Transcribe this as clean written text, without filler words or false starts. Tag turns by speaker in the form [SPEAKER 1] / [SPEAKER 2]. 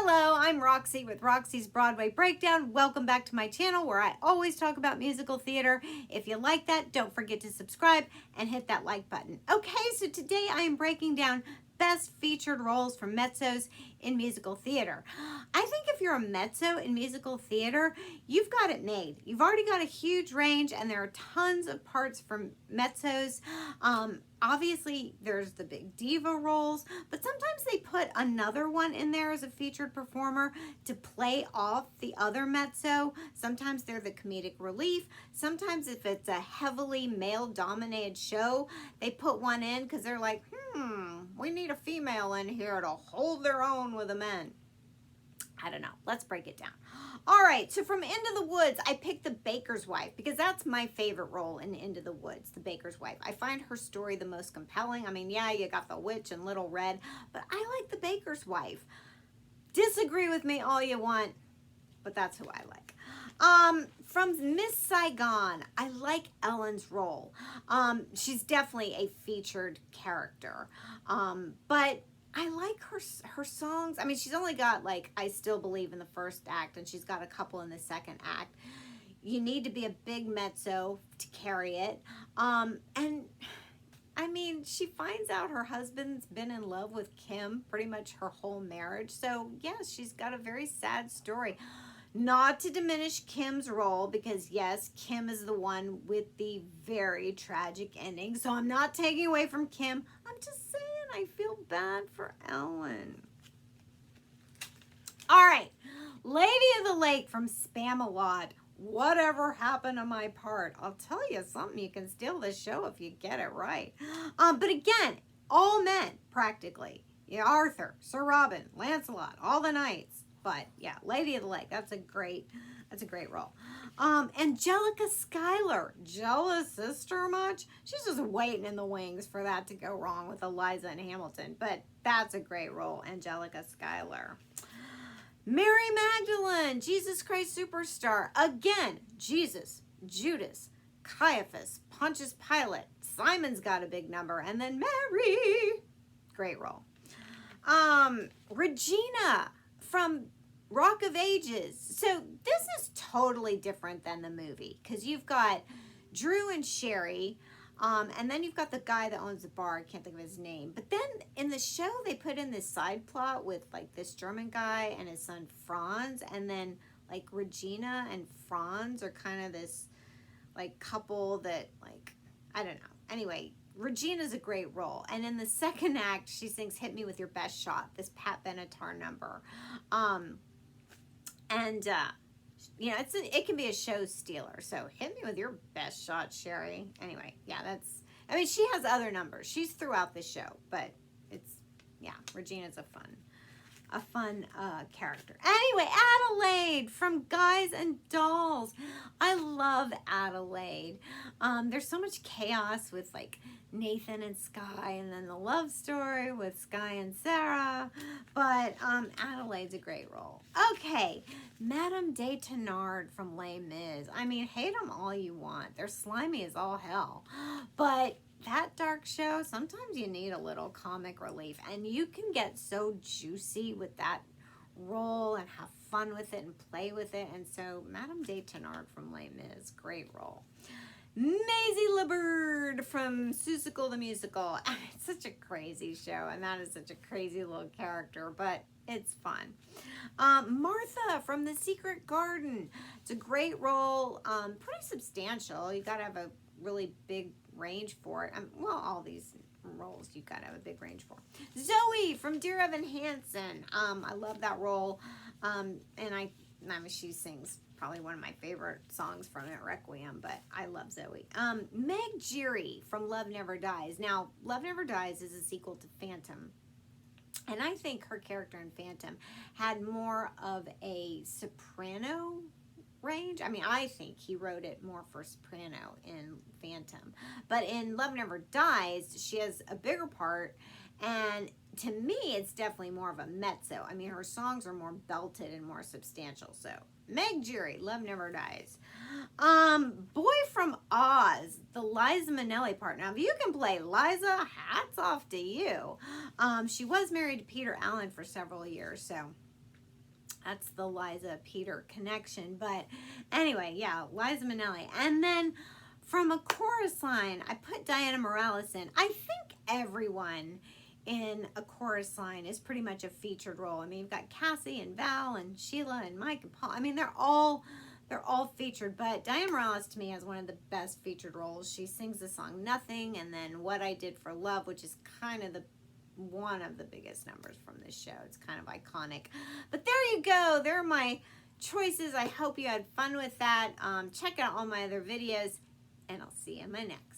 [SPEAKER 1] Hello, I'm Roxie with Roxie's Broadway Breakdown. Welcome back to my channel where I always talk about musical theater. If you like that, don't forget to subscribe and hit that like button. Okay, so today I am breaking down best featured roles from mezzos in musical theater. I think if you're a mezzo in musical theater, you've got it made. You've already got a huge range and there are tons of parts from mezzos. Obviously, there's the big diva roles, but sometimes they put another one in there as a featured performer to play off the other mezzo. Sometimes they're the comedic relief. Sometimes if it's a heavily male-dominated show, they put one in because they're like, we need a female in here to hold their own with the men. I don't know. Let's break it down. All right, so from Into the Woods, I picked the baker's wife because that's my favorite role in Into the Woods, the baker's wife. I find her story the most compelling. I mean, yeah, you got the witch and Little Red, but I like the baker's wife. Disagree with me all you want, but that's who I like. From Miss Saigon, I like Ellen's role. She's definitely a featured character, but I like her songs. I mean, she's only got like I Still Believe in the first act, and she's got a couple in the second act. You need to be a big mezzo to carry it. And I mean, she finds out her husband's been in love with Kim pretty much her whole marriage. So yes, she's got a very sad story. Not to diminish Kim's role, because yes, Kim is the one with the very tragic ending. So I'm not taking away from Kim. I'm just saying I feel bad for Ellen. All right, Lady of the Lake from Spamalot. Whatever happened to my part? I'll tell you something. You can steal this show if you get it right. But again, all men practically. Yeah, Arthur, Sir Robin, Lancelot, all the knights. But yeah, Lady of the Lake, that's a great role. Angelica Schuyler, jealous sister much? She's just waiting in the wings for that to go wrong with Eliza and Hamilton. But that's a great role, Angelica Schuyler. Mary Magdalene, Jesus Christ Superstar. Again, Jesus, Judas, Caiaphas, Pontius Pilate, Simon's got a big number, and then Mary. Great role. Regina from Rock of Ages. So this is totally different than the movie because you've got Drew and Sherry, and then you've got the guy that owns the bar. I can't think of his name. But then in the show, they put in this side plot with like this German guy and his son Franz, and then like Regina and Franz are kind of this like couple that like, I don't know. Anyway, Regina's a great role. And in the second act, she sings Hit Me With Your Best Shot, this Pat Benatar number. You know, it can be a show stealer. So hit me with your best shot, Sherry. Anyway, yeah, I mean, she has other numbers. She's throughout the show, but yeah, Regina's a fun character. Anyway, Adelaide from Guys and Dolls. I love Adelaide. There's so much chaos with like Nathan and Sky, and then the love story with Sky and Sarah. But Adelaide's a great role. Okay, Madame de Thenard from Les Mis. I mean, hate them all you want. They're slimy as all hell. But that dark show, sometimes you need a little comic relief, and you can get so juicy with that role and have fun with it and play with it. And so Madame de Thenard from Les Mis, great role. Maisie LeBird from Seussical the Musical. It's such a crazy show, and that is such a crazy little character, but it's fun. Martha from The Secret Garden. It's a great role, pretty substantial. You got to have a really big range for it. Well, all these roles you got to have a big range for. Zoe from Dear Evan Hansen. I love that role, and I mean, she sings probably one of my favorite songs from it, Requiem, but I love Zoe. Meg Giry from Love Never Dies. Now, Love Never Dies is a sequel to Phantom, and I think her character in Phantom had more of a soprano range. I mean, I think he wrote it more for soprano in Phantom, but in Love Never Dies, she has a bigger part, and to me, it's definitely more of a mezzo. I mean, her songs are more belted and more substantial. So, Meg Giry, Love Never Dies. Boy from Oz, the Liza Minnelli part. Now, if you can play Liza, hats off to you. She was married to Peter Allen for several years, so That's the Liza Peter connection. But anyway, yeah, Liza Minnelli. And then from a chorus line, I put Diana Morales in. I think everyone in a chorus line is pretty much a featured role. I mean, you've got Cassie and Val and Sheila and Mike and Paul. I mean, they're all featured, but Diana Morales to me has one of the best featured roles. She sings the song Nothing, and then What I Did for Love, which is kind of one of the biggest numbers from this show. It's kind of iconic. But there you go. There are my choices. I hope you had fun with that. Check out all my other videos, and I'll see you in my next.